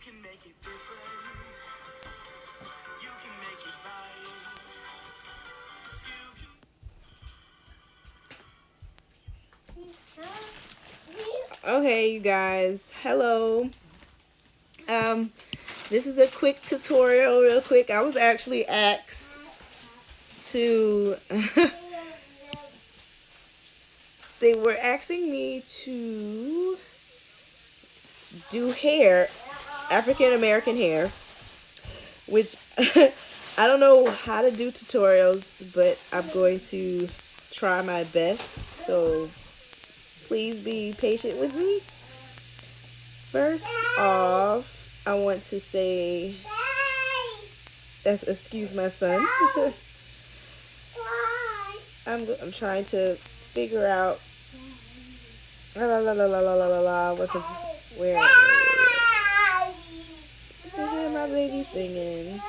can make it different. You can make it right. Okay, you guys. Hello. This is a quick tutorial, real quick. I was actually asked to they were asking me to do hair, African American hair, which I don't know how to do tutorials, but I'm going to try my best, so please be patient with me. First off, I want to say, excuse my son. I'm trying to figure out. What's a where? My baby singing.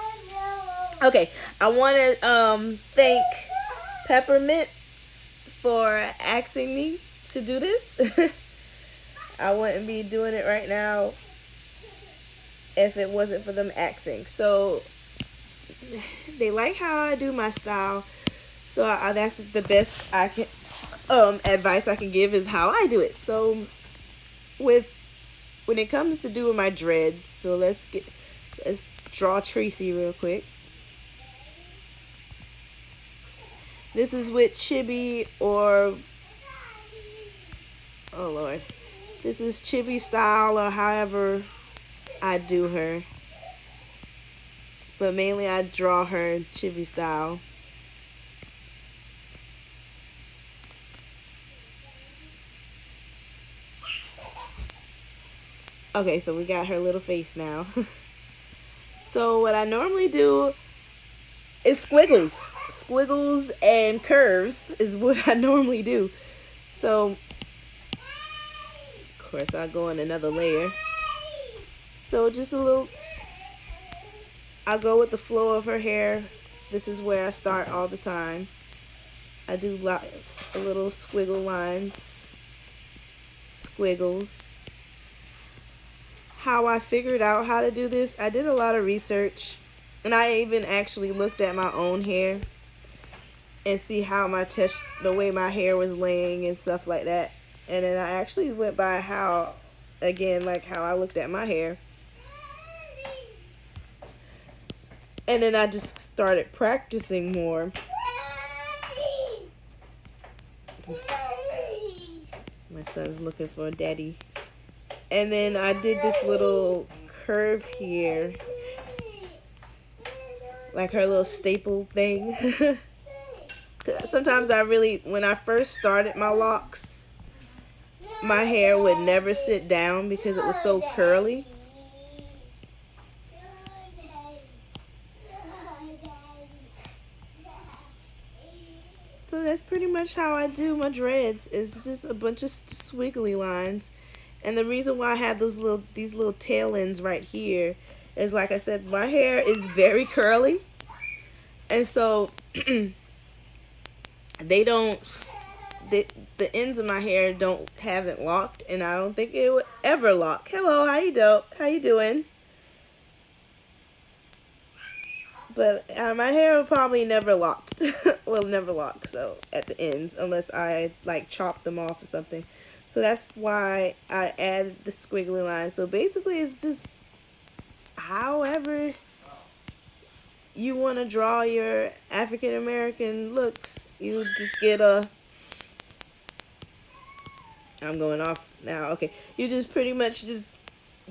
Okay, I want to thank Peppermint for asking me to do this. I wouldn't be doing it right now if it wasn't for them asking. So they like how I do my style. So that's the best I can advice I can give is how I do it. So when it comes to doing my dreads, so let's draw Tracy real quick. This is with Chibi or oh Lord. This is Chibi style or however I do her. But mainly I draw her Chibi style. Okay, so we got her little face now. So what I normally do is squiggles. Squiggles and curves is what I normally do. So, of course, I'll go on another layer. So just a little, I'll go with the flow of her hair. This is where I start all the time. I do a little squiggle lines. Squiggles. How I figured out how to do this, I did a lot of research, and I even actually looked at my own hair and see how the way my hair was laying and stuff like that. And then I actually went by how I looked at my hair, and then I just started practicing more. My son's looking for a daddy. And then I did this little curve here, like her little staple thing. Sometimes when I first started my locks, my hair would never sit down because it was so curly. So that's pretty much how I do my dreads. It's just a bunch of squiggly lines. And the reason why I have these little tail ends right here is, like I said, my hair is very curly, and so the ends of my hair haven't locked, and I don't think it would ever lock. Hello, how you doing? But my hair will probably never locked. Well, never lock. So at the ends, unless I like chop them off or something. So that's why I added the squiggly line. So basically it's just however you want to draw your African American looks. You just get I'm going off now. Okay. You just pretty much just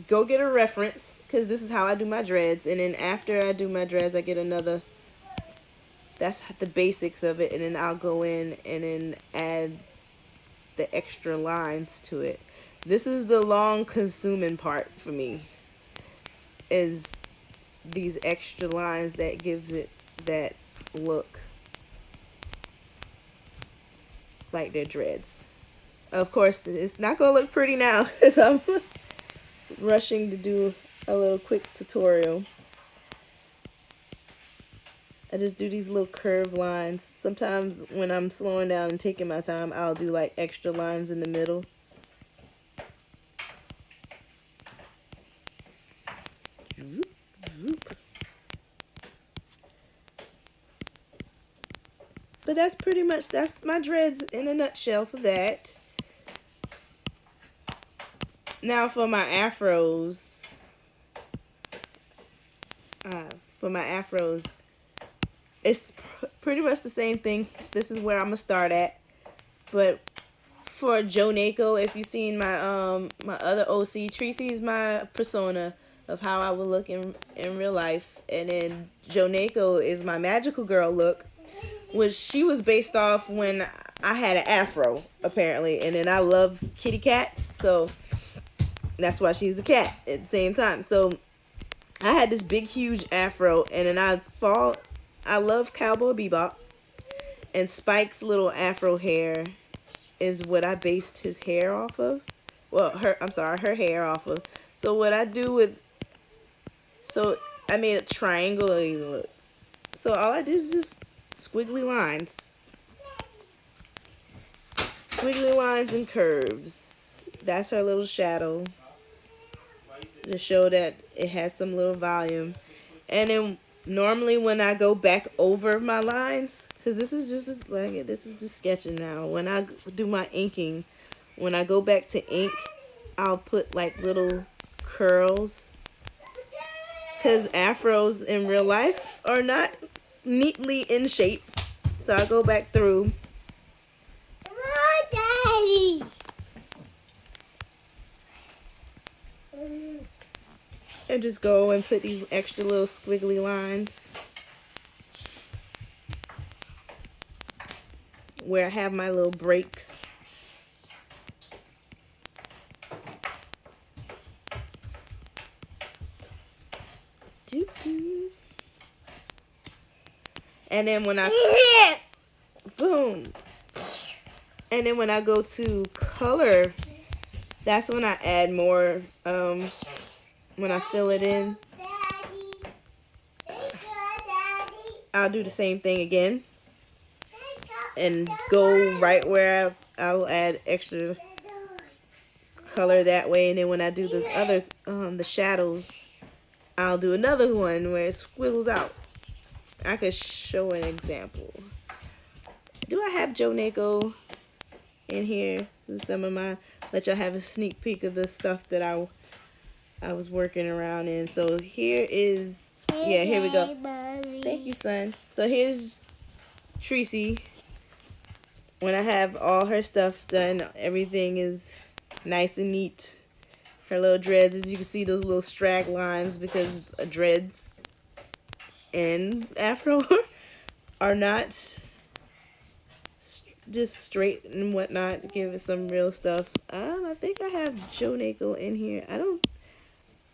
go get a reference, because this is how I do my dreads. And then after I do my dreads, I get another. That's the basics of it. And then I'll go in and then add the extra lines to it. This is the long consuming part for me, is these extra lines that gives it that look like they're dreads. Of course, it's not gonna look pretty now because I'm rushing to do a little quick tutorial. I just do these little curved lines. Sometimes when I'm slowing down and taking my time, I'll do like extra lines in the middle. But that's pretty much, that's my dreads in a nutshell for that. Now for my afros. It's pretty much the same thing. This is where I'm gonna start at. But for Joneko, if you've seen my my other OC, Tracy's my persona of how I would look in real life, and then Joneko is my magical girl look, which she was based off when I had an afro apparently, and then I love kitty cats, so that's why she's a cat at the same time. So I had this big huge afro, and then I love Cowboy Bebop, and Spike's little afro hair is what I based his hair off of. Well, her hair off of. So what I do with, so I made a triangular look. So all I do is just squiggly lines. Squiggly lines and curves. That's her little shadow, to show that it has some little volume. And then normally when I go back over my lines, because this is just sketching now. When I do my inking, when I go back to ink, I'll put like little curls, because afros in real life are not neatly in shape. So I go back through. Daddy. And just go and put these extra little squiggly lines where I have my little breaks. And then when I boom, and then when I go to color, that's when I add more. When I fill it in, I'll do the same thing again and go right where I'll add extra color that way. And then when I do the other the shadows, I'll do another one where it squiggles out. I could show an example. Do I have Joneko in here? So some of my, let y'all have a sneak peek of the stuff that I was working around in. So here is, yeah, here we go. Thank you, son. So here's Tracy. When I have all her stuff done, everything is nice and neat. Her little dreads, as you can see, those little strag lines, because dreads and afro are not just straight and whatnot. Give it some real stuff. I think I have Joneko in here.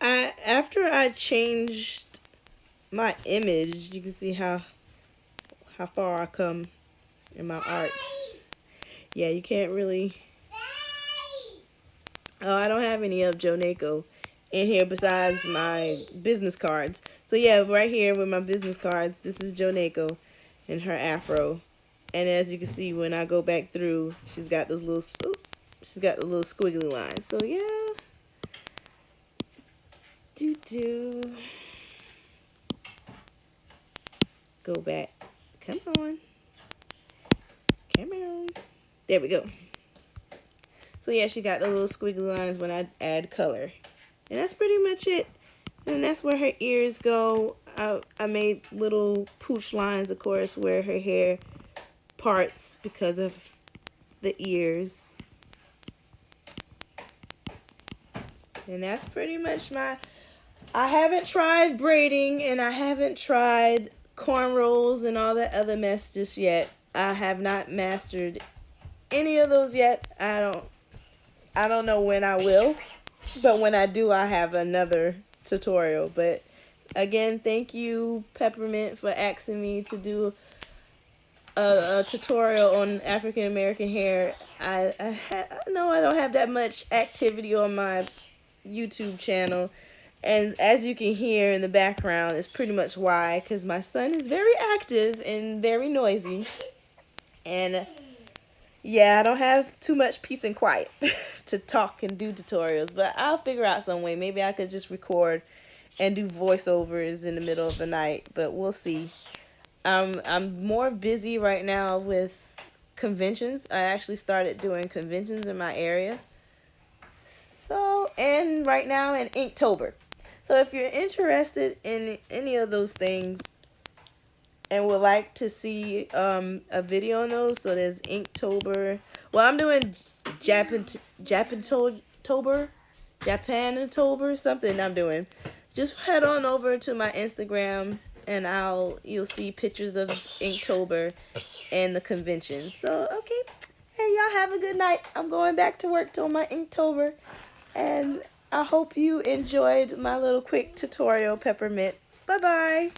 After I changed my image, you can see how far I come in my art. Yeah, you can't really. Oh, I don't have any of Joneko in here besides my business cards. So yeah, right here with my business cards, this is Joneko and her afro. And as you can see, when I go back through, she's got those little, she's got the little squiggly lines. So yeah. Let's go back. Come on. Come on. There we go. So yeah, she got the little squiggly lines when I add color. And that's pretty much it. And that's where her ears go. I made little pooch lines, of course, where her hair parts because of the ears. And that's pretty much my... I haven't tried braiding, and I haven't tried cornrows and all that other mess just yet. I have not mastered any of those yet. I don't know when I will, but when I do, I have another tutorial. But again, thank you, Peppermint, for asking me to do a tutorial on African American hair. I know I don't have that much activity on my YouTube channel. And as you can hear in the background, it's pretty much why, because my son is very active and very noisy. And yeah, I don't have too much peace and quiet to talk and do tutorials, but I'll figure out some way. Maybe I could just record and do voiceovers in the middle of the night, but we'll see. I'm more busy right now with conventions. I actually started doing conventions in my area. So, and right now in Inktober. So if you're interested in any of those things and would like to see a video on those, so there's Inktober. Well, I'm doing Japantober, something I'm doing. Just head on over to my Instagram and you'll see pictures of Inktober and the convention. So, okay. Hey, y'all have a good night. I'm going back to work till my Inktober. And I hope you enjoyed my little quick tutorial, Peppermint. Bye-bye.